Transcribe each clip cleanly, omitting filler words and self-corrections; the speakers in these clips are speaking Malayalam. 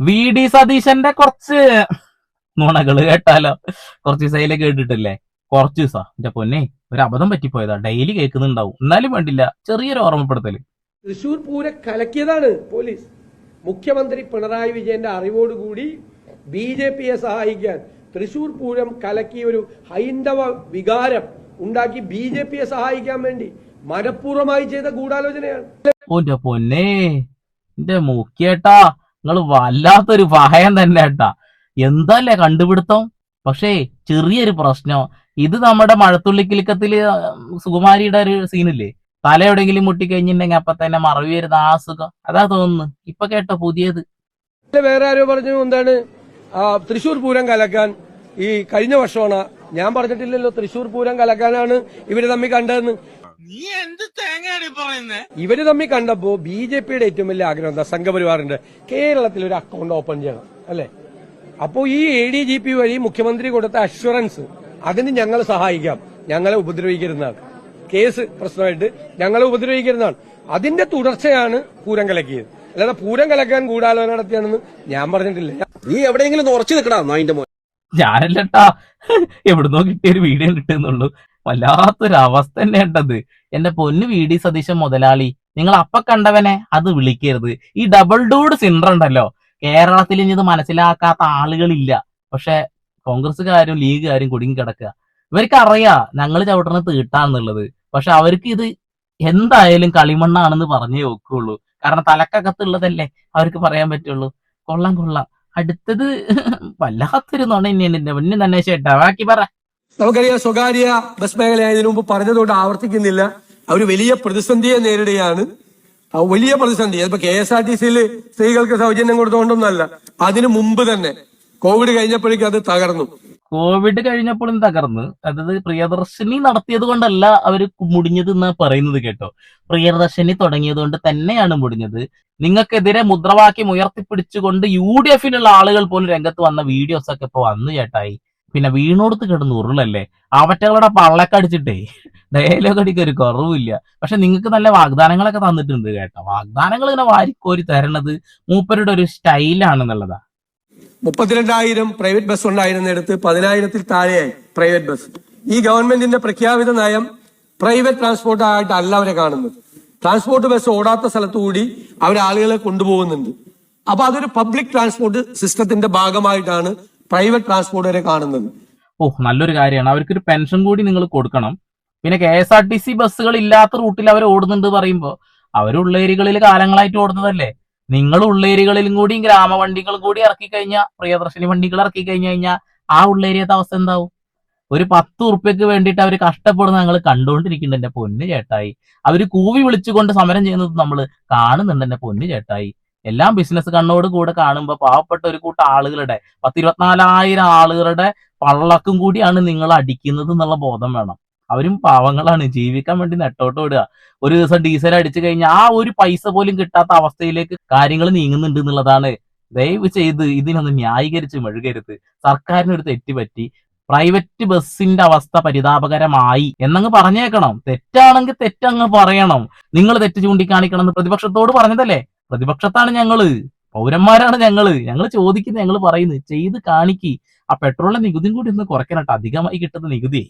VD സതീശന്റെ കുറച്ച് നുണകള് കേട്ടാലോ? കുറച്ച് ദിവസം കേട്ടിട്ടില്ലേ? കുറച്ച് ദിവസം എന്റെ പൊന്നെ ഒരു അബദ്ധം പറ്റിപ്പോയതാ. ഡെയിലി കേൾക്കുന്നുണ്ടാവും, എന്നാലും വേണ്ടില്ല, ചെറിയൊരു ഓർമ്മപ്പെടുത്തല്. തൃശൂർ പൂരം കലക്കിയതാണ് പോലീസ്. മുഖ്യമന്ത്രി പിണറായി വിജയന്റെ അറിവോടുകൂടി BJPയെ സഹായിക്കാൻ തൃശൂർ പൂരം കലക്കി ഒരു ഹൈന്ദവ വികാരം ഉണ്ടാക്കി BJPയെ സഹായിക്കാൻ വേണ്ടി മനഃപൂർവ്വമായി ചെയ്ത ഗൂഢാലോചനയാണ്. ഓന്റെ പൊന്നെ എന്റെ മുഖ്യേട്ടാ, നിങ്ങള് വല്ലാത്തൊരു ഭയം തന്നെ ഏട്ടാ. എന്തല്ലേ കണ്ടുപിടുത്തം. പക്ഷേ ചെറിയൊരു പ്രശ്നം. ഇത് നമ്മുടെ മഴത്തുള്ളിക്കിലുക്കത്തില് സുകുമാരിയുടെ ഒരു സീനില്ലേ, തല എവിടെയെങ്കിലും മുട്ടിക്കഴിഞ്ഞിട്ടുണ്ടെങ്കിൽ അപ്പൊ തന്നെ മറവി വരുന്ന ആ സുഖം, അതാ തോന്നുന്നു ഇപ്പൊ കേട്ടോ പുതിയത്. വേറെ ആരോ പറഞ്ഞു എന്താണ് തൃശൂർ പൂരം കലക്കാൻ ഈ കഴിഞ്ഞ വർഷമാണ്. ഞാൻ പറഞ്ഞിട്ടില്ലല്ലോ തൃശൂർ പൂരം കലക്കാനാണ് ഇവര് തമ്മിൽ കണ്ടതെന്ന്. ഇവര് തമ്മിൽ കണ്ടപ്പോ BJPയുടെ ഏറ്റവും വലിയ ആഗ്രഹം എന്താ? സംഘപരിവാറിന്റെ കേരളത്തിൽ ഒരു അക്കൗണ്ട് ഓപ്പൺ ചെയ്യണം അല്ലെ? അപ്പോ ഈ ADGP വഴി മുഖ്യമന്ത്രി കൊടുത്ത അഷ്വറൻസ്, അതിന് ഞങ്ങൾ സഹായിക്കാം, ഞങ്ങളെ ഉപദ്രവിക്കരുതാണ്, കേസ് പ്രശ്നമായിട്ട് ഞങ്ങളെ ഉപദ്രവിക്കരുതാണ്, അതിന്റെ തുടർച്ചയാണ് പൂരം കലക്കിയത്. അല്ലാതെ പൂരം കലക്കാൻ ഗൂഢാലോചന നടത്തിയാണെന്ന് ഞാൻ പറഞ്ഞിട്ടില്ല. നീ എവിടെയെങ്കിലും ഉറച്ചു നിൽക്കണം. അതിന്റെ ഞാനല്ലട്ടാ, എവിടുന്നോ കിട്ടിയൊരു വീഡിയോ കിട്ടുന്നുള്ളൂ. വല്ലാത്തൊരു അവസ്ഥ തന്നെ ഉണ്ടത്. എന്റെ പൊന്നു VD സതീശൻ മുതലാളി, നിങ്ങൾ അപ്പ കണ്ടവനെ അത് വിളിക്കരുത്. ഈ ഡബിൾ ഡൂഡ് സിൻഡ്രം ഉണ്ടല്ലോ, കേരളത്തിൽ ഇനി ഇത് മനസ്സിലാക്കാത്ത ആളുകളില്ല. പക്ഷെ കോൺഗ്രസ്സുകാരും ലീഗുകാരും കുടുങ്ങി കിടക്കുക. ഇവർക്ക് അറിയാ ഞങ്ങൾ ചവിട്ടണ തീട്ടാന്നുള്ളത്. പക്ഷെ അവർക്ക് ഇത് എന്തായാലും കളിമണ്ണാണെന്ന് പറഞ്ഞേ വെക്കുള്ളൂ. കാരണം തലക്കകത്തുള്ളതല്ലേ അവർക്ക് പറയാൻ പറ്റുള്ളൂ. കൊള്ളാം കൊള്ളാം. അടുത്തത് വല്ലാത്തൊരു നുണ തന്നെയാണ് എന്റെ പൊന്നു തന്നെ ചേട്ടാ, ബാക്കി പറ. നമുക്കറിയാം, സ്വകാര്യ ബസ് മേഖലയായതിനു മുമ്പ് പറഞ്ഞതുകൊണ്ട് ആവർത്തിക്കുന്നില്ല. അവർ വലിയ പ്രതിസന്ധിയെ നേരിടുകയാണ്. വലിയ പ്രതിസന്ധി. അതിപ്പോ KSRTCയിൽ സ്ത്രീകൾക്ക് സൗജന്യം കൊടുത്തുകൊണ്ടൊന്നല്ല, അതിനു മുമ്പ് തന്നെ കോവിഡ് കഴിഞ്ഞപ്പോഴേക്കും അത് തകർന്നു. കോവിഡ് കഴിഞ്ഞപ്പോഴും തകർന്ന്. അതായത് പ്രിയദർശിനി നടത്തിയത് കൊണ്ടല്ല അവര് മുടിഞ്ഞത് എന്നാ പറയുന്നത് കേട്ടോ. പ്രിയദർശിനി തുടങ്ങിയത് കൊണ്ട് തന്നെയാണ് മുടിഞ്ഞത്. നിങ്ങൾക്കെതിരെ മുദ്രാവാക്യം ഉയർത്തിപ്പിടിച്ചുകൊണ്ട് UDFനുള്ള ആളുകൾ പോലും രംഗത്ത് വന്ന വീഡിയോസ് ഒക്കെ ഇപ്പൊ വന്നു ചേട്ടായി. പിന്നെ വീണോടുത്ത് കിടന്ന് ഉരുളല്ലേ, അവറ്റകളുടെ പള്ളക്കടിച്ചിട്ടേ ഡയലോഗ് അടിക്ക് ഒരു കുറവില്ല. പക്ഷെ നിങ്ങൾക്ക് നല്ല വാഗ്ദാനങ്ങളൊക്കെ തന്നിട്ടുണ്ട് കേട്ടോ. വാഗ്ദാനങ്ങൾ ഇങ്ങനെ വാരിക്കോരി തരണത് മൂപ്പരുടെ ഒരു സ്റ്റൈലാണെന്നുള്ളതാ. 32,000 പ്രൈവറ്റ് ബസ് ഉണ്ടായിരുന്നിടത്ത് 10,000-ൽ താഴെയായി പ്രൈവറ്റ് ബസ്. ഈ ഗവൺമെന്റിന്റെ പ്രഖ്യാപിത നയം പ്രൈവറ്റ് ട്രാൻസ്പോർട്ട് ആയിട്ടല്ല അവരെ കാണുന്നത്. ട്രാൻസ്പോർട്ട് ബസ് ഓടാത്ത സ്ഥലത്തുകൂടി അവരെ ആളുകളെ കൊണ്ടുപോകുന്നുണ്ട്. അപ്പൊ അതൊരു പബ്ലിക് ട്രാൻസ്പോർട്ട് സിസ്റ്റത്തിന്റെ ഭാഗമായിട്ടാണ് പ്രൈവറ്റ് ട്രാൻസ്പോർട്ട് വരെ കാണുന്നത്. നല്ലൊരു കാര്യമാണ്. അവർക്കൊരു പെൻഷൻ കൂടി നിങ്ങൾ കൊടുക്കണം. പിന്നെ KSRTC ബസ്സുകൾ ഇല്ലാത്ത റൂട്ടിൽ അവർ ഓടുന്നുണ്ട് പറയുമ്പോ അവർ ഉള്ളേരികളിൽ കാലങ്ങളായിട്ട് ഓടുന്നതല്ലേ. നിങ്ങൾ ഉള്ളേരികളിലും കൂടി ഗ്രാമവണ്ടികൾ കൂടി ഇറക്കി കഴിഞ്ഞാൽ, പ്രിയദർശിനി വണ്ടികൾ ഇറക്കി കഴിഞ്ഞാൽ ആ ഉള്ളേരിയത്തെ അവസ്ഥ എന്താവും? ഒരു 10 ഉറുപ്പ്യക്ക് വേണ്ടിയിട്ട് അവർ കഷ്ടപ്പെടുന്ന ഞങ്ങൾ കണ്ടുകൊണ്ടിരിക്കുന്നുണ്ട് എന്റെ പൊന്നു ചേട്ടായി. അവര് കൂവി വിളിച്ചുകൊണ്ട് സമരം ചെയ്യുന്നത് നമ്മൾ കാണുന്നുണ്ട് എന്റെ പൊന്നു ചേട്ടായി. എല്ലാം ബിസിനസ് കണ്ണോട് കൂടെ കാണുമ്പോ പാവപ്പെട്ട ഒരു കൂട്ടം ആളുകളുടെ 10-24,000 ആളുകളുടെ പള്ളക്കും കൂടിയാണ് നിങ്ങൾ അടിക്കുന്നത് എന്നുള്ള ബോധം വേണം. അവരും പാവങ്ങളാണ്, ജീവിക്കാൻ വേണ്ടി നെട്ടോട്ട് വിടുക. ഒരു ദിവസം ഡീസൽ അടിച്ചു കഴിഞ്ഞാൽ ആ ഒരു പൈസ പോലും കിട്ടാത്ത അവസ്ഥയിലേക്ക് കാര്യങ്ങൾ നീങ്ങുന്നുണ്ട് എന്നുള്ളതാണ്. ദയവ് ചെയ്ത് ഇതിനൊന്ന് ന്യായീകരിച്ച് മെഴുകരുത്. സർക്കാരിനൊരു തെറ്റ് പറ്റി, പ്രൈവറ്റ് ബസ്സിന്റെ അവസ്ഥ പരിതാപകരമായി എന്നങ്ങ് പറഞ്ഞേക്കണം. തെറ്റാണെങ്കിൽ തെറ്റങ്ങ് പറയണം. നിങ്ങൾ തെറ്റ് ചൂണ്ടിക്കാണിക്കണം എന്ന് പ്രതിപക്ഷത്തോട് പറഞ്ഞതല്ലേ. പ്രതിപക്ഷത്താണ് ഞങ്ങള്, പൗരന്മാരാണ് ഞങ്ങള് ചോദിക്കുന്നത്, ഞങ്ങൾ പറയുന്നത് ചെയ്ത് കാണിക്ക്. ആ പെട്രോളിന്റെ നികുതിയും കൂടി ഒന്ന് കുറയ്ക്കാനട്ടോ, അധികമായി കിട്ടുന്ന നികുതി.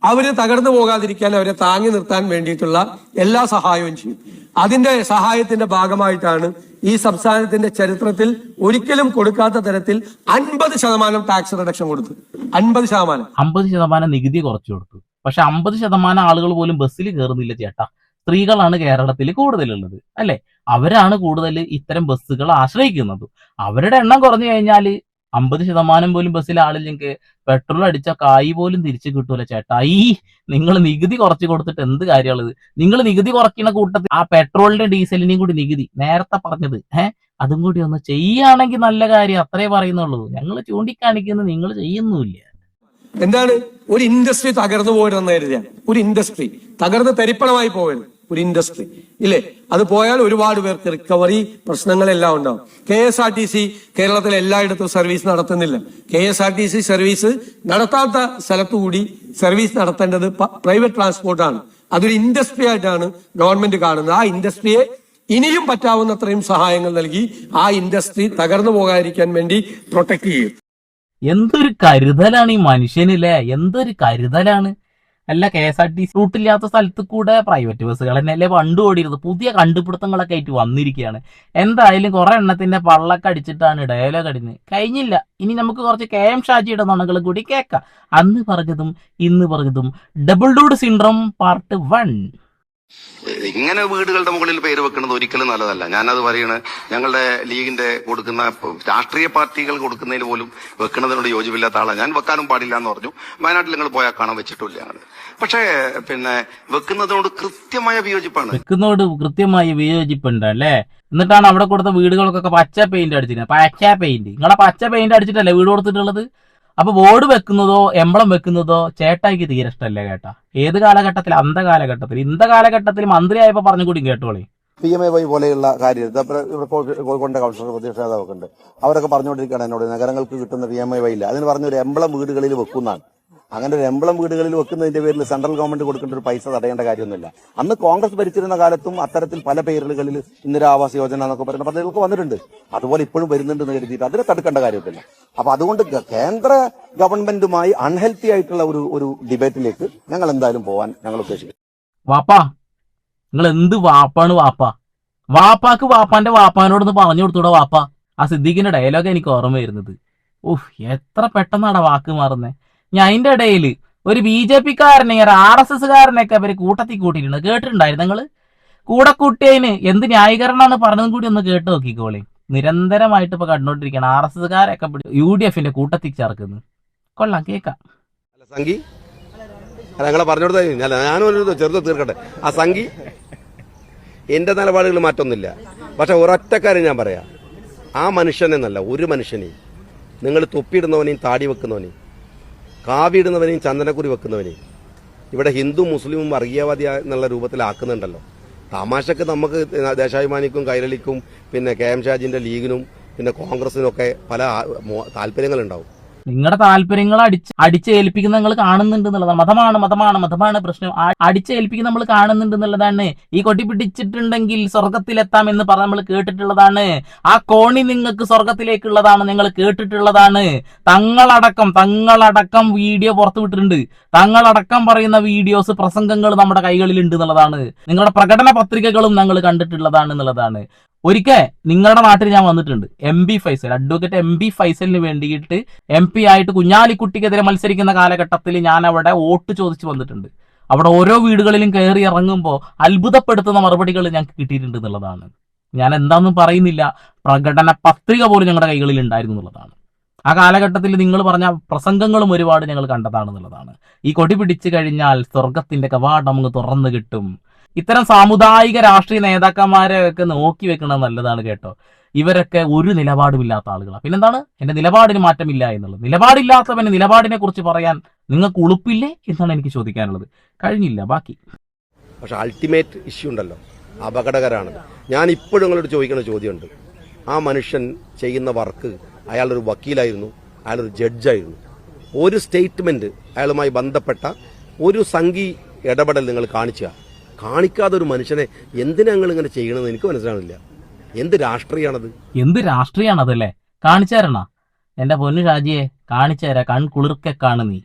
അവര് തകർന്നു പോകാതിരിക്കാൻ, അവരെ താങ്ങി നിർത്താൻ വേണ്ടിയിട്ടുള്ള എല്ലാ സഹായവും ചെയ്യും. അതിന്റെ സഹായത്തിന്റെ ഭാഗമായിട്ടാണ് ഈ സംസ്ഥാനത്തിന്റെ ചരിത്രത്തിൽ ഒരിക്കലും കൊടുക്കാത്ത തരത്തിൽ 50% ടാക്സ് റിഡക്ഷൻ കൊടുത്തു. 50% നികുതി കുറച്ചു കൊടുത്തു. പക്ഷെ 50% ആളുകൾ പോലും ബസ്സിൽ കയറുന്നില്ല ചേട്ടാ. സ്ത്രീകളാണ് കേരളത്തിൽ കൂടുതലുള്ളത് അല്ലെ. അവരാണ് കൂടുതൽ ഇത്തരം ബസ്സുകൾ ആശ്രയിക്കുന്നത്. അവരുടെ എണ്ണം കുറഞ്ഞു കഴിഞ്ഞാല് 50% പോലും ബസ്സിൽ ആളില്ലെങ്കിൽ പെട്രോൾ അടിച്ച കായ് പോലും തിരിച്ചു കിട്ടൂല ചേട്ടാ. നിങ്ങൾ നികുതി കുറച്ച് കൊടുത്തിട്ട് എന്ത് കാര്യമുള്ളത്? നിങ്ങൾ നികുതി കുറയ്ക്കുന്ന കൂട്ടത്തിൽ ആ പെട്രോളിന്റെ ഡീസലിനെയും കൂടി നികുതി നേരത്തെ പറഞ്ഞത് അതും കൂടി ഒന്ന് ചെയ്യുകയാണെങ്കിൽ നല്ല കാര്യം, അത്രേ പറയുന്നുള്ളൂ. ഞങ്ങൾ ചൂണ്ടിക്കാണിക്കുന്നത് നിങ്ങൾ ചെയ്യുന്നുമില്ല. എന്താണ് ഒരു ഇൻഡസ്ട്രി തകർന്നു പോരുന്ന കരുതിയാൽ, ഒരു ഇൻഡസ്ട്രി തകർന്ന് തരിപ്പണമായി പോകരുത്. ഒരു ഇൻഡസ്ട്രി ഇല്ലേ, അത് പോയാൽ ഒരുപാട് പേർക്ക് റിക്കവറി പ്രശ്നങ്ങളെല്ലാം ഉണ്ടാവും. KSRTC കേരളത്തിലെ എല്ലായിടത്തും സർവീസ് നടത്തുന്നില്ല. KSRTC സർവീസ് നടത്താത്ത സ്ഥലത്തുകൂടി സർവീസ് നടത്തേണ്ടത് പ്രൈവറ്റ് ട്രാൻസ്പോർട്ടാണ്. അതൊരു ഇൻഡസ്ട്രി ആയിട്ടാണ് ഗവൺമെന്റ് കാണുന്നത്. ആ ഇൻഡസ്ട്രിയെ ഇനിയും പറ്റാവുന്നത്രയും സഹായങ്ങൾ നൽകി ആ ഇൻഡസ്ട്രി തകർന്നു പോകാതിരിക്കാൻ വേണ്ടി പ്രൊട്ടക്ട് ചെയ്യും. എന്തൊരു കരുതലാണ് ഈ മനുഷ്യനില്ലേ, എന്തൊരു കരുതലാണ്. അല്ല, KSRTC റൂട്ടില്ലാത്ത സ്ഥലത്ത് കൂടെ പ്രൈവറ്റ് ബസ്സുകൾ തന്നെയല്ലേ പണ്ട് ഓടിയിരുന്നത്. പുതിയ കണ്ടുപിടുത്തങ്ങളൊക്കെ ആയിട്ട് വന്നിരിക്കുകയാണ്. എന്തായാലും കുറെ എണ്ണത്തിന്റെ പള്ളൊക്കെ അടിച്ചിട്ടാണ് ഡയലോഗ് അടിഞ്ഞ് കഴിഞ്ഞില്ല. ഇനി നമുക്ക് കുറച്ച് KM ഷാജിയുടെ നുണകൾ കൂടി കേൾക്കാം. അന്ന് പറഞ്ഞതും ഇന്ന് പറഞ്ഞതും ഡബിൾ ഡൂഡ് സിൻഡ്രോം പാർട്ട് 1. ഇങ്ങനെ വീടുകളുടെ മുകളിൽ പേര് വെക്കുന്നത് ഒരിക്കലും നല്ലതല്ല. ഞാനത് പറയണത് ഞങ്ങളുടെ ലീഗിന്റെ കൊടുക്കുന്ന രാഷ്ട്രീയ പാർട്ടികൾ കൊടുക്കുന്നതിൽ പോലും വെക്കുന്നതിനോട് യോജിപ്പില്ലാത്ത ആളാണ് ഞാൻ. വെക്കാനും പാടില്ല എന്ന് പറഞ്ഞു. വയനാട്ടിൽ നിങ്ങൾ പോയാൽ കാണാൻ വെച്ചിട്ടില്ല. പക്ഷേ വെക്കുന്നതിനോട് കൃത്യമായ വിയോജിപ്പാണ്. വെക്കുന്നതോട് കൃത്യമായ വിയോജിപ്പുണ്ട് അല്ലേ. എന്നിട്ടാണ് അവിടെ കൊടുത്ത വീടുകൾക്കൊക്കെ പച്ച പെയിന്റ് അടിച്ചിരുന്നത്. പച്ച പെയിന്റ്, നിങ്ങളെ പച്ച പെയിന്റ് അടിച്ചിട്ടല്ലേ വീട് കൊടുത്തിട്ടുള്ളത്. അപ്പൊ ബോർഡ് വെക്കുന്നതോ എംബ്ലം വെക്കുന്നതോ ചേട്ടായിക്ക് തീരെ ഇഷ്ടമല്ലേ കേട്ടാ. ഏത് കാലഘട്ടത്തിൽ? അന്ത കാലഘട്ടത്തിൽ. ഇന്ത കാലഘട്ടത്തിൽ മന്ത്രിയായപ്പോ പറഞ്ഞുകൂടി കേട്ടോളെ. PMAY പോലെയുള്ള കാര്യം കോഴിക്കോടിന്റെ കൗൺസിലർ പ്രതിപക്ഷ നേതാവൊക്കെ ഉണ്ട്. അവരൊക്കെ പറഞ്ഞുകൊണ്ടിരിക്കുകയാണ് എന്നോട് നഗരങ്ങൾക്ക് കിട്ടുന്ന PMAY ഇല്ല. അതിന് പറഞ്ഞൊരു എംബ്ലം വീടുകളിൽ വെക്കുന്നതാണ്. അങ്ങനെ ഒരു എംബ്ലം വീടുകളിൽ വെക്കുന്നതിന്റെ പേരിൽ സെൻട്രൽ ഗവൺമെന്റ് കൊടുക്കേണ്ട ഒരു പൈസ തടയേണ്ട കാര്യമൊന്നുമില്ല. അന്ന് കോൺഗ്രസ് ഭരിച്ചിരുന്ന കാലത്തും അത്തരത്തിൽ പല പേരുകളിൽ ഇന്ദിരാ ആവാസ് യോജന എന്നൊക്കെ പറയുന്ന പദ്ധതികൾക്ക് വന്നിട്ടുണ്ട്. അതുപോലെ ഇപ്പോഴും വരുന്നുണ്ടെന്ന് കരുതിയിട്ട് അതിനെ തടുക്കേണ്ട കാര്യമൊന്നുമില്ല. അപ്പൊ അതുകൊണ്ട് കേന്ദ്ര ഗവൺമെന്റുമായി അൺഹെൽത്തി ആയിട്ടുള്ള ഒരു ഡിബേറ്റിലേക്ക് ഞങ്ങൾ എന്തായാലും പോകാൻ ഞങ്ങൾ ഉദ്ദേശിക്കുന്നു. വാപ്പാ, നിങ്ങൾ എന്ത് വാപ്പാണ് വാപ്പാ? വാപ്പാക്ക് വാപ്പാന്റെ വാപ്പാനോടൊന്ന് പറഞ്ഞു കൊടുത്തൂടെ വാപ്പാ? ആ സിദ്ദീഖിന്റെ ഡയലോഗ് എനിക്ക് ഓർമ്മ വരുന്നത്. എത്ര പെട്ടെന്നാണ് വാക്ക് മാറുന്നത്. ഞാൻ അതിന്റെ ഇടയിൽ ഒരു BJP-കാരനെ RSS-കാരനെയൊക്കെ അവര് കൂട്ടത്തിൽ കൂട്ടിയിട്ടുണ്ട്. കേട്ടിട്ടുണ്ടായിരുന്നു നിങ്ങള്? കൂടെ കൂട്ടിയതിന് എന്ത് ന്യായീകരണമാണ് പറഞ്ഞതും കൂടി ഒന്ന് കേട്ട് നോക്കിക്കോളെ. നിരന്തരമായിട്ട് ഇപ്പൊ കണ്ടോണ്ടിരിക്കുകയാണ് RSS-കാരൊക്കെ UDF-ന്റെ കൂട്ടത്തിൽ ചേർക്കുന്നു. കൊള്ളാം, കേൾക്കാം. സംഘി ഞങ്ങളെ പറഞ്ഞു കൊടുത്ത ഞാനൊരു ചെറുത് തീർക്കട്ടെ. ആ സംഘി എന്റെ നിലപാടുകൾ മാറ്റൊന്നുമില്ല. പക്ഷെ ഒരൊറ്റ കാര്യം ഞാൻ പറയാം, ആ മനുഷ്യനെന്നല്ല ഒരു മനുഷ്യനെയും നിങ്ങൾ തൊപ്പിയിടുന്നവനെയും താടി വെക്കുന്നവനെയും കാവിയിടുന്നവനെയും ചന്ദനക്കുരി വെക്കുന്നവനെയും ഇവിടെ ഹിന്ദു മുസ്ലിമും വർഗീയവാദി എന്നുള്ള രൂപത്തിലാക്കുന്നുണ്ടല്ലോ. തമാശക്ക് നമുക്ക് ദേശാഭിമാനിക്കും കൈരളിക്കും KM ഷാജിന്റെ ലീഗിനും കോൺഗ്രസിനും ഒക്കെ പല താല്പര്യങ്ങളുണ്ടാവും. നിങ്ങളുടെ താല്പര്യങ്ങൾ അടിച്ചേൽപ്പിക്കുന്ന നിങ്ങൾ കാണുന്നുണ്ട് എന്നുള്ളതാണ്. മതമാണ് പ്രശ്നം. അടിച്ചേൽപ്പിക്കുന്ന നമ്മൾ കാണുന്നുണ്ട് എന്നുള്ളതാണ്. ഈ കൊട്ടി പിടിച്ചിട്ടുണ്ടെങ്കിൽ സ്വർഗത്തിലെത്താം എന്ന് പറഞ്ഞ് നമ്മൾ കേട്ടിട്ടുള്ളതാണ്. ആ കോണി നിങ്ങൾക്ക് സ്വർഗത്തിലേക്കുള്ളതാണ് നിങ്ങൾ കേട്ടിട്ടുള്ളതാണ്. തങ്ങളടക്കം വീഡിയോ പുറത്തു വിട്ടിട്ടുണ്ട്. തങ്ങളടക്കം പറയുന്ന വീഡിയോസ് പ്രസംഗങ്ങൾ നമ്മുടെ കൈകളിലുണ്ട് എന്നുള്ളതാണ്. നിങ്ങളുടെ പ്രകടന പത്രികകളും ഞങ്ങൾ കണ്ടിട്ടുള്ളതാണ് എന്നുള്ളതാണ്. ഒരിക്കൽ നിങ്ങളുടെ നാട്ടിൽ ഞാൻ വന്നിട്ടുണ്ട്. MB ഫൈസൽ, അഡ്വക്കേറ്റ് MB ഫൈസലിന് വേണ്ടിയിട്ട് MP ആയിട്ട് കുഞ്ഞാലിക്കുട്ടിക്കെതിരെ മത്സരിക്കുന്ന കാലഘട്ടത്തിൽ ഞാൻ അവിടെ വോട്ട് ചോദിച്ചു വന്നിട്ടുണ്ട്. അവിടെ ഓരോ വീടുകളിലും കയറി ഇറങ്ങുമ്പോൾ അത്ഭുതപ്പെടുത്തുന്ന മറുപടികൾ ഞങ്ങൾക്ക് കിട്ടിയിട്ടുണ്ട് എന്നുള്ളതാണ്. ഞാൻ എന്താണെന്നും പറയുന്നില്ല, പ്രകടന പത്രിക പോലും ഞങ്ങളുടെ കൈകളിൽ ഉണ്ടായിരുന്നു എന്നുള്ളതാണ്. ആ കാലഘട്ടത്തിൽ നിങ്ങൾ പറഞ്ഞ പ്രസംഗങ്ങളും ഒരുപാട് ഞങ്ങൾ കണ്ടതാണെന്നുള്ളതാണ്. ഈ കൊടി പിടിച്ചു കഴിഞ്ഞാൽ സ്വർഗത്തിന്റെ കവാടം അങ്ങ് തുറന്നു കിട്ടും. ഇത്തരം സാമുദായിക രാഷ്ട്രീയ നേതാക്കന്മാരെ ഒക്കെ നോക്കി വെക്കുന്നത് നല്ലതാണ് കേട്ടോ. ഇവരൊക്കെ ഒരു നിലപാടുമില്ലാത്ത ആളുകളാണ്. പിന്നെന്താണ് എന്റെ നിലപാടിന് മാറ്റമില്ല എന്നുള്ളത്? നിലപാടില്ലാത്തവന് നിലപാടിനെ കുറിച്ച് പറയാൻ നിങ്ങൾക്ക് ഉളുപ്പില്ലേ എന്നാണ് എനിക്ക് ചോദിക്കാനുള്ളത്. കഴിഞ്ഞില്ല, ബാക്കി. പക്ഷെ അൾട്ടിമേറ്റ് ഇഷ്യൂ ഉണ്ടല്ലോ, അപകടകരമാണ്. ഞാൻ ഇപ്പോഴും നിങ്ങളോട് ചോദിക്കുന്ന ചോദ്യമുണ്ട്. ആ മനുഷ്യൻ ചെയ്യുന്ന വർക്ക്, അയാളൊരു വക്കീലായിരുന്നു, അയാളൊരു ജഡ്ജായിരുന്നു. ഒരു സ്റ്റേറ്റ്മെന്റ് അയാളുമായി ബന്ധപ്പെട്ട ഒരു സംഘി ഇടപെടൽ നിങ്ങൾ കാണിക്കാതെ ഒരു മനുഷ്യനെ എന്തിനാ നിങ്ങൾ ഇങ്ങനെ ചെയ്യണമെന്ന് എനിക്ക് മനസ്സിലാവില്ല. എന്ത് രാഷ്ട്രീയാണതല്ലേ? കാണിച്ചു തരണ എന്റെ പൊന്നു ഷാജിയെ, കാണിച്ചു തരാ. കൺകുളിർക്കെ കാണു നീ.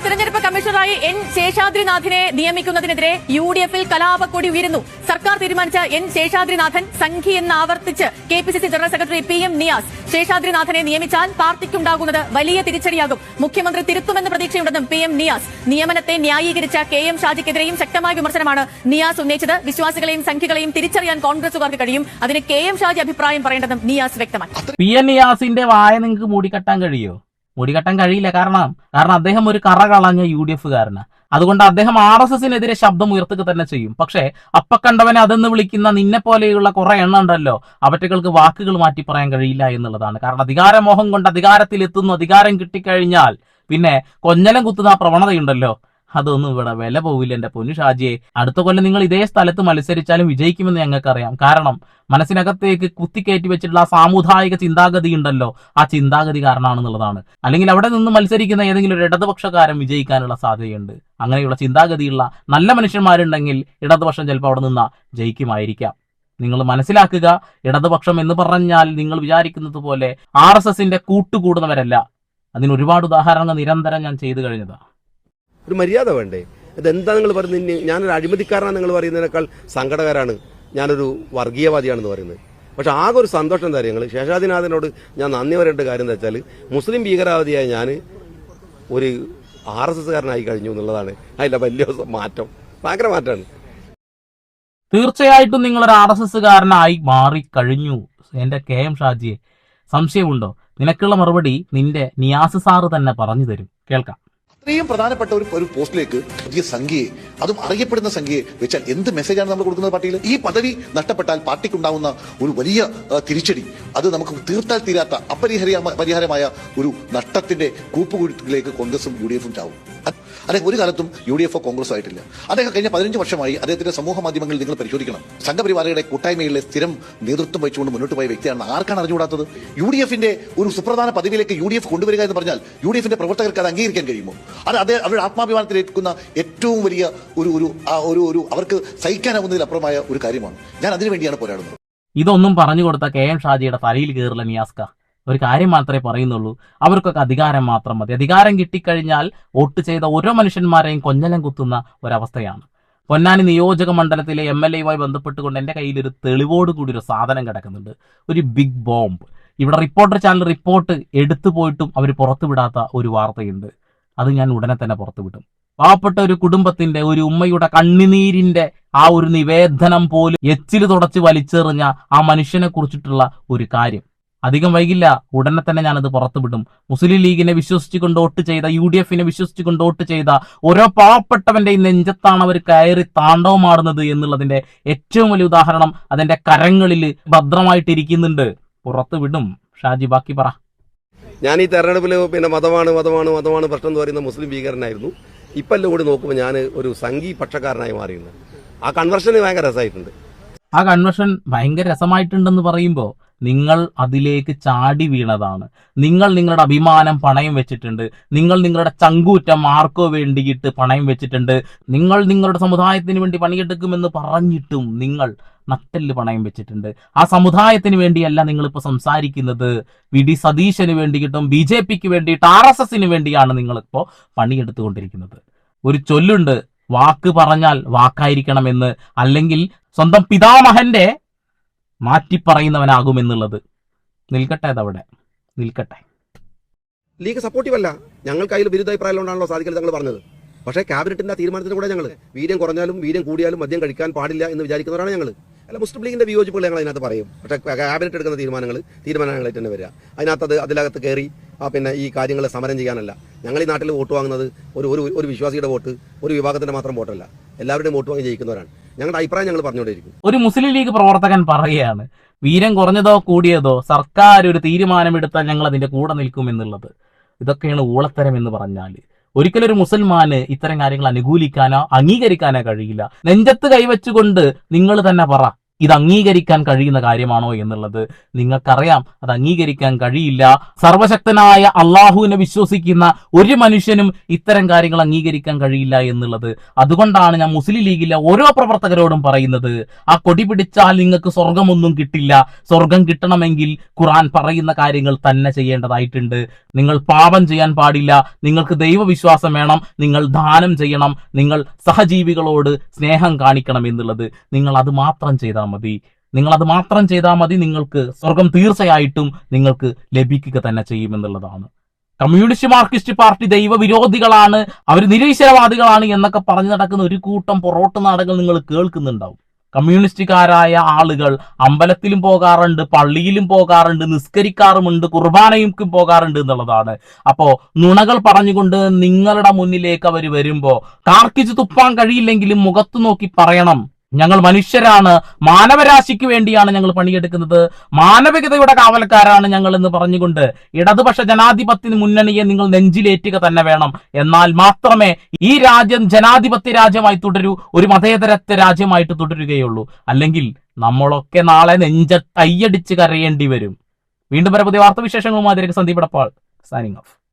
തെരഞ്ഞെടുപ്പ് കമ്മീഷണറായി N. ശേഷാദ്രിനാഥിനെ നിയമിക്കുന്നതിനെതിരെ UDF-ൽ കലാപക്കൊടി ഉയരുന്നു. സർക്കാർ തീരുമാനിച്ച N. ശേഷാദ്രിനാഥൻ സംഘി എന്ന് ആവർത്തിച്ച് KPCC general secretary PM Niyas. ശേഷാദ്രിനാഥനെ നിയമിച്ചാൽ പാർട്ടിക്കുണ്ടാകുന്നത് വലിയ തിരിച്ചടിയാകും. മുഖ്യമന്ത്രി തിരുത്തുമെന്ന പ്രതീക്ഷയുണ്ടെന്നും PM നിയാസ്. നിയമനത്തെ ന്യായീകരിച്ച KM ഷാജിക്കെതിരെയും ശക്തമായ വിമർശനമാണ് നിയാസ് ഉന്നയിച്ചത്. വിശ്വാസികളെയും സംഘികളെയും തിരിച്ചറിയാൻ കോൺഗ്രസുകാർക്ക് കഴിയും. അതിന് KM ഷാജി അഭിപ്രായം പറയേണ്ടതും നിയാസ് വ്യക്തമാക്കി. PM നിയാസിന്റെ വായ നിങ്ങൾക്ക് മൂടിക്കെട്ടാൻ കഴിയോ? മൂടിക്കെട്ടാൻ കഴിയില്ല. കാരണം അദ്ദേഹം ഒരു കറ കളഞ്ഞ UDF-കാരനാണ്. അതുകൊണ്ട് അദ്ദേഹം RSS-നെതിരെ ശബ്ദം ഉയർത്തുക തന്നെ ചെയ്യും. പക്ഷേ അപ്പ കണ്ടവനെ അതെന്ന് വിളിക്കുന്ന നിന്നെ പോലെയുള്ള കുറെ എണ്ണം ഉണ്ടല്ലോ, അവറ്റകൾക്ക് വാക്കുകൾ മാറ്റി പറയാൻ കഴിയില്ല എന്നുള്ളതാണ്. കാരണം അധികാരമോഹം കൊണ്ട് അധികാരത്തിലെത്തുന്നു. അധികാരം കിട്ടിക്കഴിഞ്ഞാൽ പിന്നെ കൊഞ്ഞലം കുത്തുന്ന പ്രവണതയുണ്ടല്ലോ, അതൊന്നും ഇവിടെ വില പോവില്ല എന്റെ പൊന്നു ഷാജിയെ. അടുത്ത കൊല്ലം നിങ്ങൾ ഇതേ സ്ഥലത്ത് മത്സരിച്ചാലും വിജയിക്കുമെന്ന് ഞങ്ങൾക്കറിയാം. കാരണം മനസ്സിനകത്തേക്ക് കുത്തിക്കയറ്റി വെച്ചിട്ടുള്ള ആ സാമുദായിക ചിന്താഗതി ഉണ്ടല്ലോ, ആ ചിന്താഗതി കാരണമാണെന്നുള്ളതാണ്. അല്ലെങ്കിൽ അവിടെ നിന്ന് മത്സരിക്കുന്ന ഏതെങ്കിലും ഒരു ഇടതുപക്ഷക്കാരൻ വിജയിക്കാനുള്ള സാധ്യതയുണ്ട്. അങ്ങനെയുള്ള ചിന്താഗതിയുള്ള നല്ല മനുഷ്യന്മാരുണ്ടെങ്കിൽ ഇടതുപക്ഷം ചിലപ്പോൾ അവിടെ നിന്ന് ജയിക്കുമായിരിക്കാം. നിങ്ങൾ മനസ്സിലാക്കുക, ഇടതുപക്ഷം എന്ന് പറഞ്ഞാൽ നിങ്ങൾ വിചാരിക്കുന്നത് പോലെ RSSന്റെ കൂട്ടുകൂടുന്നവരല്ല. അതിന് ഒരുപാട് ഉദാഹരണങ്ങൾ നിരന്തരം ഞാൻ ചെയ്തു കഴിഞ്ഞതാണ്. ഒരു മര്യാദ വേണ്ടേ? ഇതെന്താ നിങ്ങൾ പറയുന്നത്? ഞാനൊരു അഴിമതിക്കാരനാണ് നിങ്ങൾ പറയുന്നതിനേക്കാൾ സങ്കടകരാണ് ഞാനൊരു വർഗീയവാദിയാണെന്ന് പറയുന്നത്. പക്ഷെ ആകെ ഒരു സന്തോഷം എന്താ അറിയാം, ശേഷാദ്രിനാഥനോട് ഞാൻ നന്ദി പറയേണ്ട കാര്യം എന്താ വെച്ചാൽ മുസ്ലിം ഭീകരവാദിയായ ഞാൻ ഒരു RSSകാരനായി കഴിഞ്ഞു എന്നുള്ളതാണ് അതിലെ വലിയ മാറ്റം. ഭയങ്കര മാറ്റമാണ്. തീർച്ചയായിട്ടും നിങ്ങളൊരു RSSകാരനായി മാറിക്കഴിഞ്ഞു. എന്റെ KM ഷാജിയെ, സംശയമുണ്ടോ? നിനക്കുള്ള മറുപടി നിന്റെ നിയാസ് സാറ് തന്നെ പറഞ്ഞു തരും. കേൾക്കാം. ഇത്രയും പ്രധാനപ്പെട്ട ഒരു പോസ്റ്റിലേക്ക് പുതിയ സംഖ്യയെ, അതും അറിയപ്പെടുന്ന സംഖ്യയെ വെച്ചാൽ എന്ത് മെസ്സേജാണ് നമ്മൾ കൊടുക്കുന്നത് പാർട്ടിയിൽ? ഈ പദവി നഷ്ടപ്പെട്ടാൽ പാർട്ടിക്കുണ്ടാവുന്ന ഒരു വലിയ തിരിച്ചടി, അത് നമുക്ക് തീർത്താൽ തീരാത്ത പരിഹാരമായ ഒരു നഷ്ടത്തിന്റെ കൂപ്പുകുഴിയിലേക്ക് കോൺഗ്രസും UDF ചാവും. അദ്ദേഹം ഒരു കാലത്തും UDF കോൺഗ്രസ് ആയിട്ടില്ല. അദ്ദേഹം കഴിഞ്ഞ 15 വർഷമായി അദ്ദേഹത്തിന്റെ സമൂഹ മാധ്യമങ്ങളിൽ നിങ്ങൾ പരിശോധിക്കണം, സംഘപരിവാരയുടെ കൂട്ടായ്മയുടെ സ്ഥിരം നേതൃത്വം വഹിച്ചുകൊണ്ട് മുന്നോട്ട് പോയ വ്യക്തിയാണെന്ന് ആർക്കാണ് അറിഞ്ഞുകൂടാത്തത്? UDFന്റെ ഒരു സുപ്രധാന പദവിയിലേക്ക് UDF കൊണ്ടുവരിക എന്ന് പറഞ്ഞാൽ UDFന്റെ പ്രവർത്തകർക്ക് അത് അംഗീകരിക്കാൻ കഴിയുമോ? അത് അവരുടെ ആത്മാഭിമാനത്തിലേക്കുന്ന ഏറ്റവും വലിയ ഒരു അവർക്ക് സഹിക്കാനാവുന്നതിലപ്പുറമായ ഒരു കാര്യമാണ്. ഞാൻ അതിനുവേണ്ടിയാണ് പോരാടുന്നത്. ഇതൊന്നും പറഞ്ഞു കൊടുത്ത KM ഷാജിയുടെ തലയിൽ കയറില്ല നിയാസ്ക. ഒരു കാര്യം മാത്രമേ പറയുന്നുള്ളൂ, അവർക്കൊക്കെ അധികാരം മാത്രം മതി. അധികാരം കിട്ടിക്കഴിഞ്ഞാൽ വോട്ട് ചെയ്ത ഓരോ മനുഷ്യന്മാരെയും കൊഞ്ഞലം കുത്തുന്ന ഒരവസ്ഥയാണ്. പൊന്നാനി നിയോജക മണ്ഡലത്തിലെ MLA-യുമായി ബന്ധപ്പെട്ടുകൊണ്ട് എൻ്റെ കയ്യിൽ ഒരു തെളിവോട് കൂടി ഒരു സാധനം കിടക്കുന്നുണ്ട്, ഒരു ബിഗ് ബോംബ്. ഇവിടെ റിപ്പോർട്ടർ ചാനൽ റിപ്പോർട്ട് എടുത്തു പോയിട്ടും അവർ പുറത്തുവിടാത്ത ഒരു വാർത്തയുണ്ട്. അത് ഞാൻ ഉടനെ തന്നെ പുറത്തുവിടും. പാവപ്പെട്ട ഒരു കുടുംബത്തിന്റെ, ഒരു ഉമ്മയുടെ കണ്ണുനീരിന്റെ ആ ഒരു നിവേദനം പോലും എച്ചിൽ തുടച്ച് വലിച്ചെറിഞ്ഞ ആ മനുഷ്യനെ കുറിച്ചിട്ടുള്ള ഒരു കാര്യം. അധികം വൈകില്ല, ഉടനെ തന്നെ ഞാനത് പുറത്തുവിടും. മുസ്ലിം ലീഗിനെ വിശ്വസിച്ചുകൊണ്ട് വോട്ട് ചെയ്ത, UDFനെ വിശ്വസിച്ചുകൊണ്ട് വോട്ട് ചെയ്ത ഓരോ പാവപ്പെട്ടവന്റെയും നെഞ്ചത്താണ് അവർ കയറി താണ്ഡവമാടുന്നത് എന്നുള്ളതിന്റെ ഏറ്റവും വലിയ ഉദാഹരണം അതിന്റെ കരങ്ങളിൽ ഭദ്രമായിട്ടിരിക്കുന്നുണ്ട്. പുറത്തുവിടും. ഷാജി, ബാക്കി പറ. ഞാൻ ഈ തെരഞ്ഞെടുപ്പിൽ പിന്നെ മതമാണ് പ്രശ്നം എന്ന് പറയുന്ന മുസ്ലിം ഭീകരനായിരുന്നു. ഇപ്പം എല്ലാം കൂടി നോക്കുമ്പോൾ ഞാൻ ഒരു സംഘി പക്ഷക്കാരനായി മാറിയിരുന്നു. ആ കൺവെർഷൻ ഭയങ്കര രസമായിട്ടുണ്ട്. ആ കൺവെർഷൻ ഭയങ്കര രസമായിട്ടുണ്ടെന്ന് പറയുമ്പോൾ നിങ്ങൾ അതിലേക്ക് ചാടി വീണതാണ്. നിങ്ങൾ നിങ്ങളുടെ അഭിമാനം പണയം വെച്ചിട്ടുണ്ട്. നിങ്ങൾ നിങ്ങളുടെ ചങ്കൂറ്റം ആർക്കോ വേണ്ടിയിട്ട് പണയം വെച്ചിട്ടുണ്ട്. നിങ്ങൾ നിങ്ങളുടെ സമുദായത്തിന് വേണ്ടി പണിയെടുക്കുമെന്ന് പറഞ്ഞിട്ടും നിങ്ങൾ നട്ടെല്ല് പണയം വെച്ചിട്ടുണ്ട്. ആ സമുദായത്തിന് വേണ്ടിയല്ല നിങ്ങളിപ്പോൾ സംസാരിക്കുന്നത്. VD സതീശന് വേണ്ടിയിട്ടും BJPക്ക് വേണ്ടിയിട്ട് RSSന് വേണ്ടിയാണ് നിങ്ങളിപ്പോൾ പണിയെടുത്തുകൊണ്ടിരിക്കുന്നത്. ഒരു ചൊല്ലുണ്ട്, വാക്ക് പറഞ്ഞാൽ വാക്കായിരിക്കണമെന്ന്, അല്ലെങ്കിൽ സ്വന്തം പിതാമഹന്റെ മാറ്റിപ്പറയുന്നവനാകുമെന്നുള്ളത്. നിൽക്കട്ടെ, അതവിടെ നിൽക്കട്ടെ. ലീഗ് സപ്പോർട്ടീവ് അല്ല. ഞങ്ങൾക്ക് അതിൽ വിരുദ്ധാഭിപ്രായം കൊണ്ടാണല്ലോ സാധിക്കൽ തങ്ങൾ പറഞ്ഞത്. പക്ഷേ ക്യാബിനറ്റിന്റെ തീരുമാനത്തിന് കൂടെ ഞങ്ങൾ വീര്യം കുറഞ്ഞാലും വീര്യം കൂടിയാലും മദ്യം കഴിക്കാൻ പാടില്ല എന്ന് വിചാരിക്കുന്നവരാണ് ഞങ്ങൾ. അല്ല, മുസ്ലിം ലീഗിന്റെ വിയോജിപ്പുകൾ ഞങ്ങൾ അതിനകത്ത് പറയും. പക്ഷേ ക്യാബിനറ്റ് എടുക്കുന്ന തീരുമാനങ്ങളായിട്ട് തന്നെ വരിക. അതിനകത്ത് കയറി പിന്നെ ഈ കാര്യങ്ങൾ സമരം ചെയ്യാനല്ല. ഞങ്ങൾ ഈ നാട്ടിൽ വോട്ട് വാങ്ങുന്നത് ഒരു വിശ്വാസിയുടെ വോട്ട്, ഒരു വിഭാഗത്തിന്റെ മാത്രം വോട്ടല്ല, എല്ലാവരുടെയും വോട്ട് വാങ്ങി ജയിക്കുന്നവരാണ്. ഞങ്ങളുടെ അഭിപ്രായം ഞങ്ങൾ പറഞ്ഞുകൊണ്ടിരിക്കും. ഒരു മുസ്ലിം ലീഗ് പ്രവർത്തകൻ പറയുകയാണ്, വീര്യം കുറഞ്ഞതോ കൂടിയതോ സർക്കാർ ഒരു തീരുമാനമെടുത്താൽ ഞങ്ങൾ അതിന്റെ കൂടെ നിൽക്കുമെന്നുള്ളത്. ഇതൊക്കെയാണ് ഊളത്തരം എന്ന് പറഞ്ഞാൽ. ഒരിക്കലും ഒരു മുസൽമാന് ഇത്തരം കാര്യങ്ങൾ അനുകൂലിക്കാനോ അംഗീകരിക്കാനോ കഴിയില്ല. നെഞ്ചത്ത് കൈവച്ചുകൊണ്ട് നിങ്ങൾ തന്നെ പറ, ഇത് അംഗീകരിക്കാൻ കഴിയുന്ന കാര്യമാണോ എന്നുള്ളത്. നിങ്ങൾക്കറിയാം അത് അംഗീകരിക്കാൻ കഴിയില്ല. സർവശക്തനായ അള്ളാഹുവിനെ വിശ്വസിക്കുന്ന ഒരു മനുഷ്യനും ഇത്തരം കാര്യങ്ങൾ അംഗീകരിക്കാൻ കഴിയില്ല എന്നുള്ളത്. അതുകൊണ്ടാണ് ഞാൻ മുസ്ലിം ലീഗിലെ ഓരോ പ്രവർത്തകരോടും പറയുന്നത്, ആ കൊടി പിടിച്ചാൽ നിങ്ങൾക്ക് സ്വർഗമൊന്നും കിട്ടില്ല. സ്വർഗം കിട്ടണമെങ്കിൽ ഖുർആൻ പറയുന്ന കാര്യങ്ങൾ തന്നെ ചെയ്യേണ്ടതായിട്ടുണ്ട്. നിങ്ങൾ പാപം ചെയ്യാൻ പാടില്ല, നിങ്ങൾക്ക് ദൈവവിശ്വാസം വേണം, നിങ്ങൾ ദാനം ചെയ്യണം, നിങ്ങൾ സഹജീവികളോട് സ്നേഹം കാണിക്കണം എന്നുള്ളത്. നിങ്ങൾ അത് മാത്രം ചെയ്താൽ മതി. നിങ്ങൾക്ക് സ്വർഗം തീർച്ചയായിട്ടും നിങ്ങൾക്ക് ലഭിക്കുക തന്നെ ചെയ്യുമെന്നുള്ളതാണ്. കമ്മ്യൂണിസ്റ്റ് മാർക്സിസ്റ്റ് പാർട്ടി ദൈവവിരോധികളാണ്, അവർ നിരീശ്വരവാദികളാണ് എന്നൊക്കെ പറഞ്ഞു നടക്കുന്ന ഒരു കൂട്ടം പൊറോട്ട് നാടകങ്ങൾ നിങ്ങൾ കേൾക്കുന്നുണ്ടാവും. കമ്മ്യൂണിസ്റ്റുകാരായ ആളുകൾ അമ്പലത്തിലും പോകാറുണ്ട്, പള്ളിയിലും പോകാറുണ്ട്, നിസ്കരിക്കാറുമുണ്ട്, കുർബാനയും പോകാറുണ്ട് എന്നുള്ളതാണ്. അപ്പോ നുണകൾ പറഞ്ഞുകൊണ്ട് നിങ്ങളുടെ മുന്നിലേക്ക് അവർ വരുമ്പോ കാർക്കിച്ച് തുപ്പാൻ കഴിയില്ലെങ്കിലും മുഖത്തു നോക്കി പറയണം, ഞങ്ങൾ മനുഷ്യരാണ്, മാനവരാശിക്ക് വേണ്ടിയാണ് ഞങ്ങൾ പണിയെടുക്കുന്നത്, മാനവികതയുടെ കാവൽക്കാരാണ് ഞങ്ങൾ എന്ന് പറഞ്ഞുകൊണ്ട് ഇടതുപക്ഷ ജനാധിപത്യ മുന്നണിയെ നിങ്ങൾ നെഞ്ചിലേറ്റുക തന്നെ വേണം. എന്നാൽ മാത്രമേ ഈ രാജ്യം ജനാധിപത്യ രാജ്യമായി തുടരൂ, ഒരു മതേതരത്വ രാജ്യമായിട്ട് തുടരുകയുള്ളൂ. അല്ലെങ്കിൽ നമ്മളൊക്കെ നാളെ നെഞ്ച കൈയടിച്ച് കരയേണ്ടി വരും. വീണ്ടും വരെ പുതിയ വാർത്താവിശേഷങ്ങളുമായി സന്ദീപ് എടപ്പാൾ സൈനിങ് ഓഫ്.